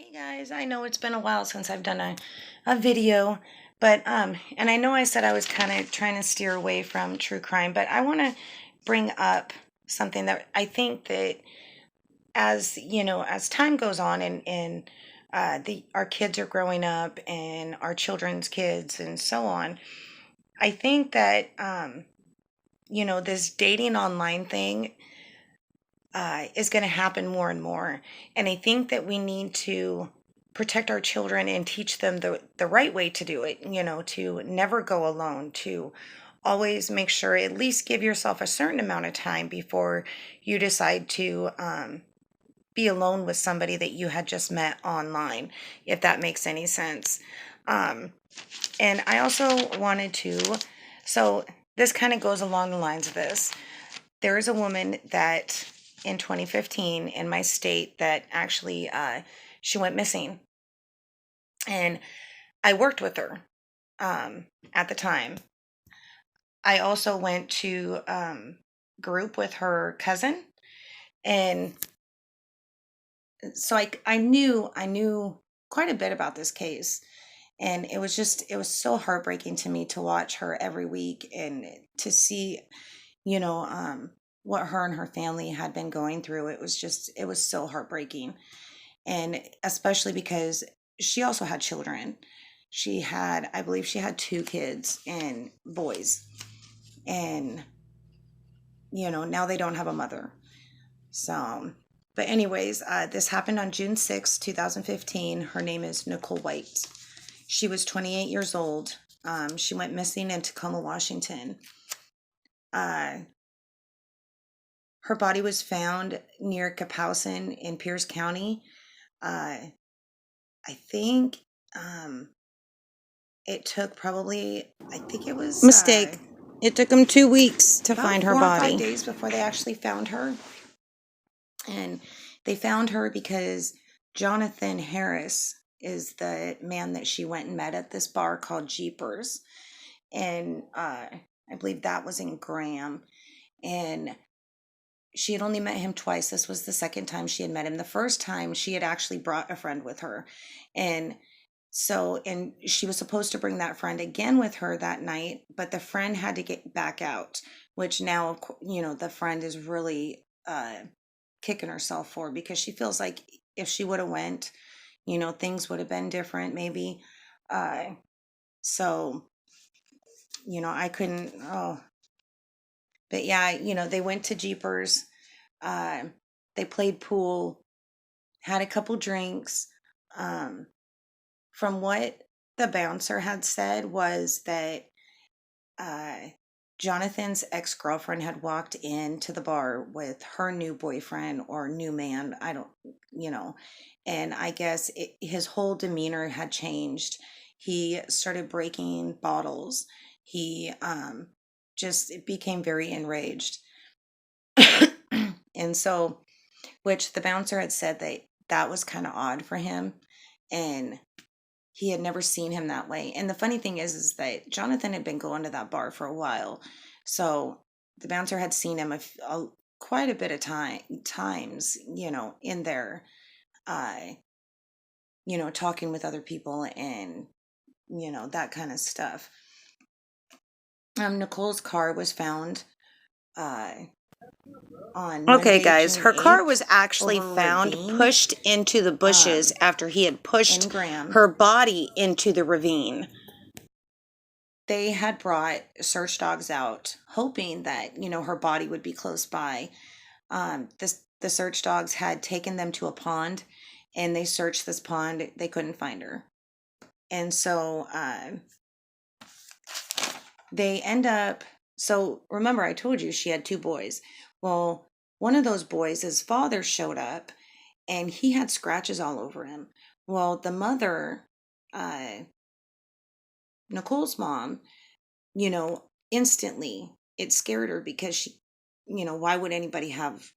Hey guys, I know it's been a while since I've done a video, but and I know I said I was kind of trying to steer away from true crime, but I want to bring up something that I think that as as time goes on and the our kids are growing up and our children's kids and so on, I think that this dating online thing is going to happen more and more. And I think that we need to protect our children and teach them the right way to do it, to never go alone, to always make sure at least give yourself a certain amount of time before you decide to be alone with somebody that you had just met online, if that makes any sense. Um, and I also wanted to, so this kind of goes along the lines of this. There is a woman that in 2015 in my state that actually she went missing, and I worked with her at the time. I also went to group with her cousin, and so I knew quite a bit about this case. And it was so heartbreaking to me to watch her every week and to see you know, what her and her family had been going through. It was so heartbreaking. And especially because she also had children. I believe she had two kids and boys. And, now they don't have a mother. So, but anyways, this happened on June 6th, 2015. Her name is Nicole White. She was 28 years old. She went missing in Tacoma, Washington. Uh, Her body was found near Capausen in Pierce County. Uh, I think it took I think it was Mistake. It took them 2 weeks to about find her 4 or 5 body. days before they actually found her. And they found her because Jonathan Harris is the man that she went and met at this bar called Jeepers. And I believe that was in Graham. And she had only met him twice. This was the second time she had met him. The first time she had actually brought a friend with her. And and she was supposed to bring that friend again with her that night, but the friend had to get back out, which now, of course, the friend is really kicking herself for because she feels like if she would have went, things would have been different maybe. Uh, so, I couldn't, oh, but yeah, they went to Jeepers. Uh, they played pool, had a couple drinks. Um, from what the bouncer had said was that uh, Jonathan's ex-girlfriend had walked into the bar with her new boyfriend or new man. I don't, and I guess his whole demeanor had changed. He started breaking bottles. He just became very enraged. And so, which the bouncer had said that was kind of odd for him. And he had never seen him that way. And the funny thing is that Jonathan had been going to that bar for a while. So the bouncer had seen him quite a bit of times, in there, uh, talking with other people and, that kind of stuff. Nicole's car was found uh, on Okay, Monday, guys, June her car 8th was actually over a found ravine pushed into the bushes after he had pushed in Graham. her body into the ravine. They had brought search dogs out, hoping that her body would be close by. The search dogs had taken them to a pond, and they searched this pond. They couldn't find her, and so they end up. So remember, I told you she had two boys. Well, one of those boys, his father showed up, and he had scratches all over him. Well, the mother, uh, Nicole's mom, instantly it scared her because why would anybody have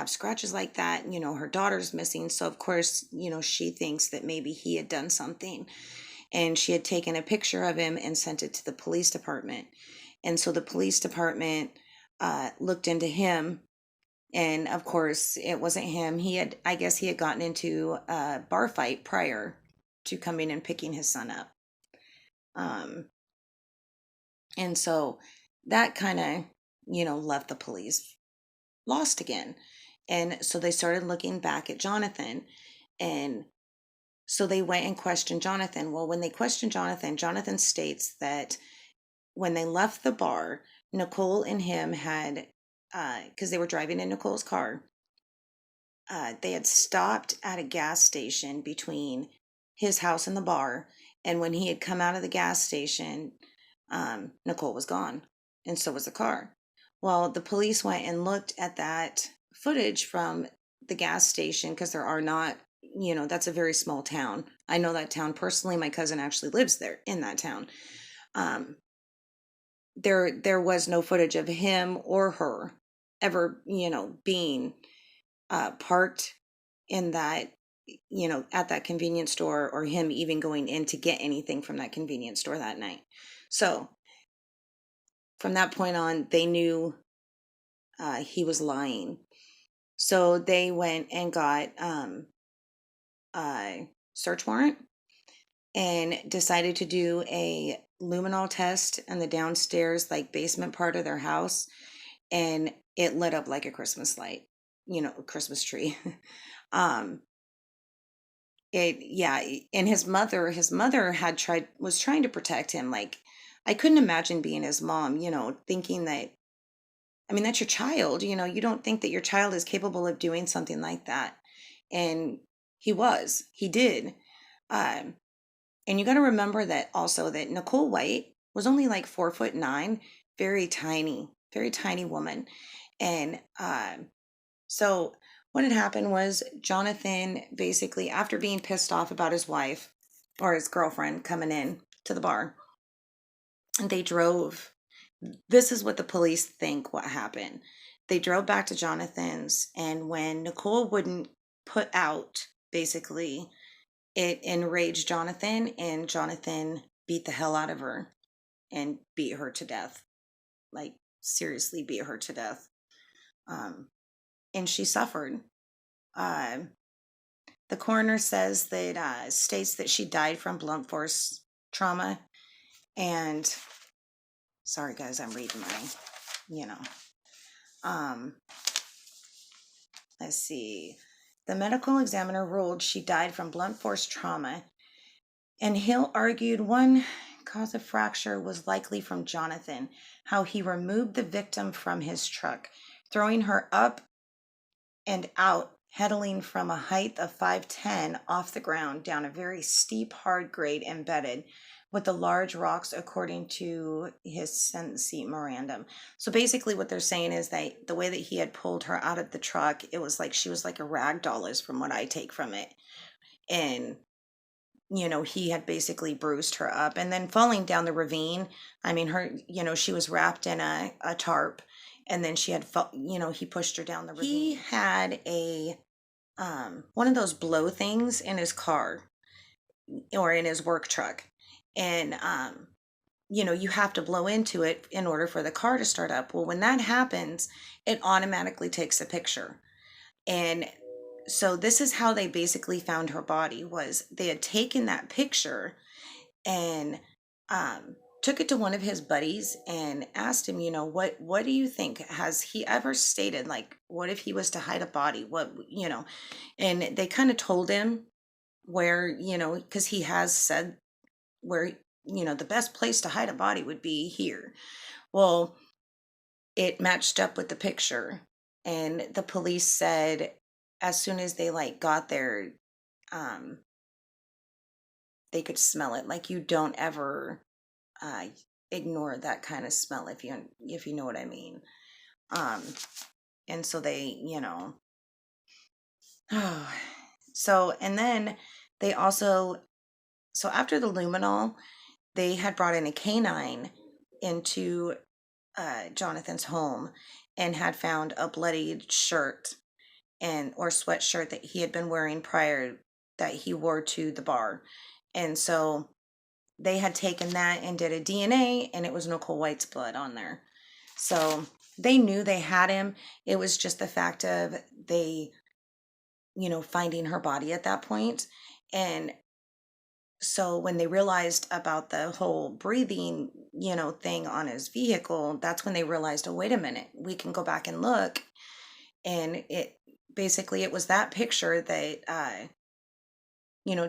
scratches like that? Her daughter's missing, so of course, she thinks that maybe he had done something, and she had taken a picture of him and sent it to the police department. And so the police department looked into him And of course, it wasn't him. I guess he had gotten into a bar fight prior to coming and picking his son up. Um, and so that kind of, left the police lost again. And so they started looking back at Jonathan. And so they went and questioned Jonathan. Well, when they questioned Jonathan, Jonathan states that when they left the bar, Nicole and him had, because they were driving in Nicole's car, they had stopped at a gas station between his house and the bar. And when he had come out of the gas station, Nicole was gone, and so was the car. Well, the police went and looked at that footage from the gas station because there are not, that's a very small town. I know that town personally. My cousin actually lives there in that town. Um, there was no footage of him or her ever, being parked in that, at that convenience store, or him even going in to get anything from that convenience store that night. So from that point on, they knew he was lying. So they went and got a search warrant and decided to do a luminol test in the downstairs, like basement part of their house. And it lit up like a Christmas light, Christmas tree. um, yeah, and his mother was trying to protect him. Like, I couldn't imagine being his mom, thinking that, I mean, that's your child. You don't think that your child is capable of doing something like that. And he did. Um, and you got to remember that also, that Nicole White was only like 4'9", very tiny woman. And so what had happened was Jonathan, basically, after being pissed off about his wife or his girlfriend coming in to the bar, they drove. This is what the police think what happened. They drove back to Jonathan's, and when Nicole wouldn't put out, basically, it enraged Jonathan, and Jonathan beat the hell out of her and beat her to death. Like, seriously beat her to death. And she suffered. Uh, the coroner states that she died from blunt force trauma. And sorry, guys, I'm reading my, you know. Um, let's see. The medical examiner ruled she died from blunt force trauma, and Hill argued one cause of fracture was likely from Jonathan, how he removed the victim from his truck, throwing her up and out, heading from a height of 5'10" off the ground down a very steep, hard grade embedded with the large rocks, according to his sentencing memorandum. So basically what they're saying is that the way that he had pulled her out of the truck, it was like she was like a rag doll, is from what I take from it. And he had basically bruised her up, and then falling down the ravine. I mean, she was wrapped in a tarp, and then she had, he pushed her down the ravine. He had one of those blow things in his car or in his work truck. And, you have to blow into it in order for the car to start up. Well, when that happens, it automatically takes a picture. And so this is how they basically found her body. Was they had taken that picture and took it to one of his buddies and asked him, what do you think? Has he ever stated, like, what if he was to hide a body? And they kind of told him where, because he has said where, the best place to hide a body would be here. Well, it matched up with the picture, and the police said as soon as they got there, um they could smell it. Like, you don't ever uh ignore that kind of smell, if you know what I mean. um and so they, so, and then they also, so after the luminol, they had brought in a canine into Jonathan's home, and had found a bloodied shirt or sweatshirt that he had been wearing prior, that he wore to the bar. And so they had taken that and did a DNA, and it was Nicole White's blood on there. So they knew they had him. It was just the fact of they, finding her body at that point. And so when they realized about the whole breathing, thing on his vehicle, that's when they realized, oh, wait a minute, we can go back and look. And it was that picture that,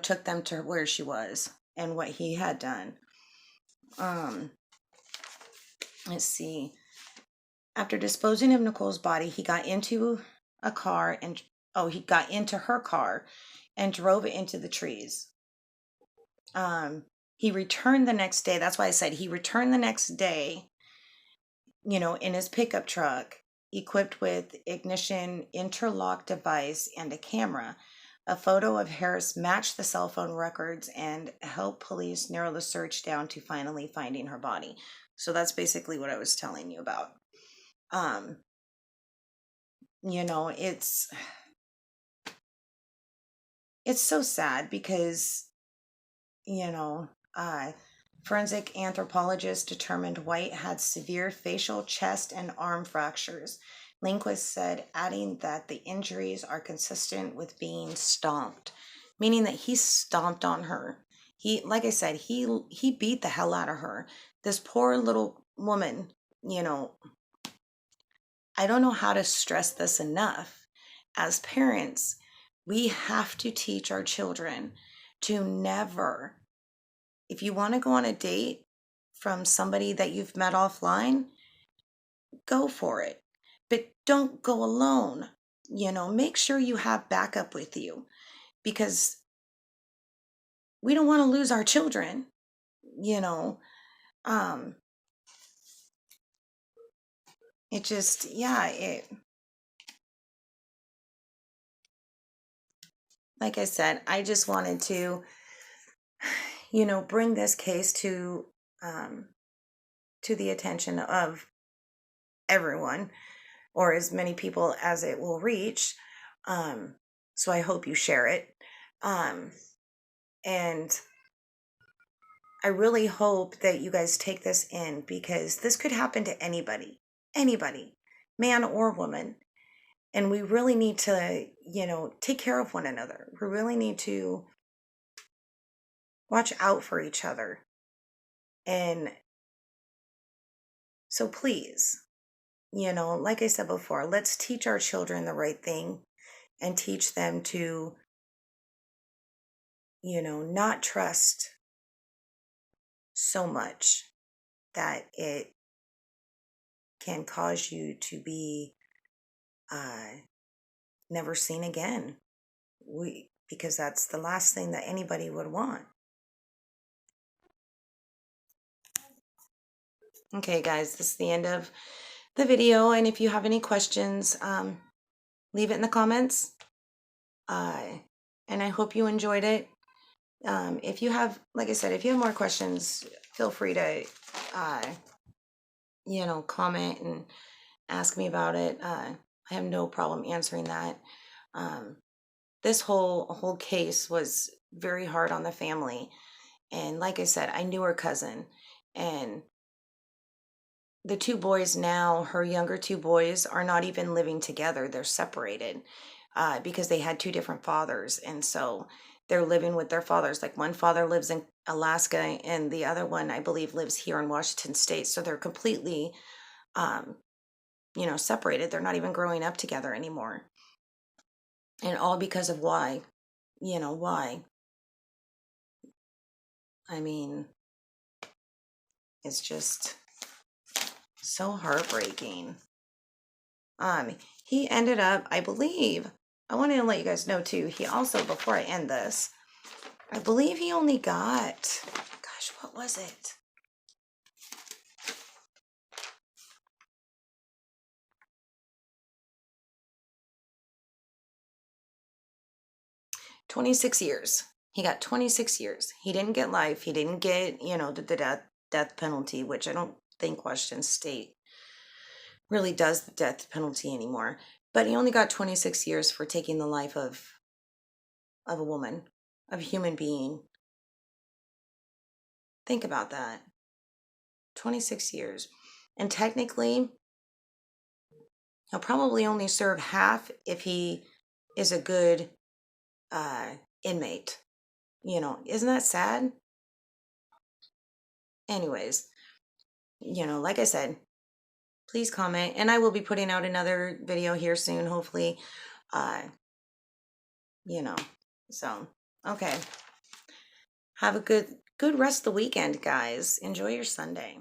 took them to where she was and what he had done. Um, let's see. After disposing of Nicole's body, he got into a car and, he got into her car and drove it into the trees. He returned the next day. That's why I said he returned the next day, in his pickup truck, equipped with ignition interlock device and a camera. A photo of Harris matched the cell phone records and helped police narrow the search down to finally finding her body. So that's basically what I was telling you about. Um, it's so sad because, you know, uh, forensic anthropologists determined White had severe facial, chest, and arm fractures. Linguists said, adding that the injuries are consistent with being stomped, meaning that he stomped on her. He, like I said, he beat the hell out of her. This poor little woman, I don't know how to stress this enough. As parents, we have to teach our children to never, if you want to go on a date from somebody that you've met offline, go for it. But don't go alone. Make sure you have backup with you because we don't want to lose our children. You know, um, it just, yeah, like I said, I just wanted to, bring this case um, to the attention of everyone or as many people as it will reach. So I hope you share it. And I really hope that you guys take this in because this could happen to anybody, man or woman. And we really need to, take care of one another. We really need to watch out for each other. And so please, like I said before, let's teach our children the right thing and teach them to, not trust so much that it can cause you to be never seen again. Because that's the last thing that anybody would want. Okay, guys, this is the end of the video. And if you have any questions, leave it in the comments. And I hope you enjoyed it. If you have, like I said, if you have more questions, feel free to, comment and ask me about it. I have no problem answering that. This whole case was very hard on the family. And like I said, I knew her cousin. And the two boys now, her younger two boys, are not even living together. They're separated because they had two different fathers. And so they're living with their fathers. Like one father lives in Alaska and the other one, I believe, lives here in Washington State. So they're completely, separated. They're not even growing up together anymore. And all because of why? Why? I mean, it's just so heartbreaking. He ended up, I believe, I wanted to let you guys know too, he also, before I end this, I believe he only got, gosh, what was it? $26 years. He got 26 years. He didn't get life. He didn't get, the death penalty, which I don't think Washington State really does the death penalty anymore. But he only got 26 years for taking the life of a woman, of a human being. Think about that. 26 years. And technically, He'll probably only serve half if he is a good inmate. You know, isn't that sad? Anyways, you know, like I said, please comment, and I will be putting out another video here soon, hopefully. Uh, you know, so okay. Have a good rest of the weekend, guys. Enjoy your Sunday.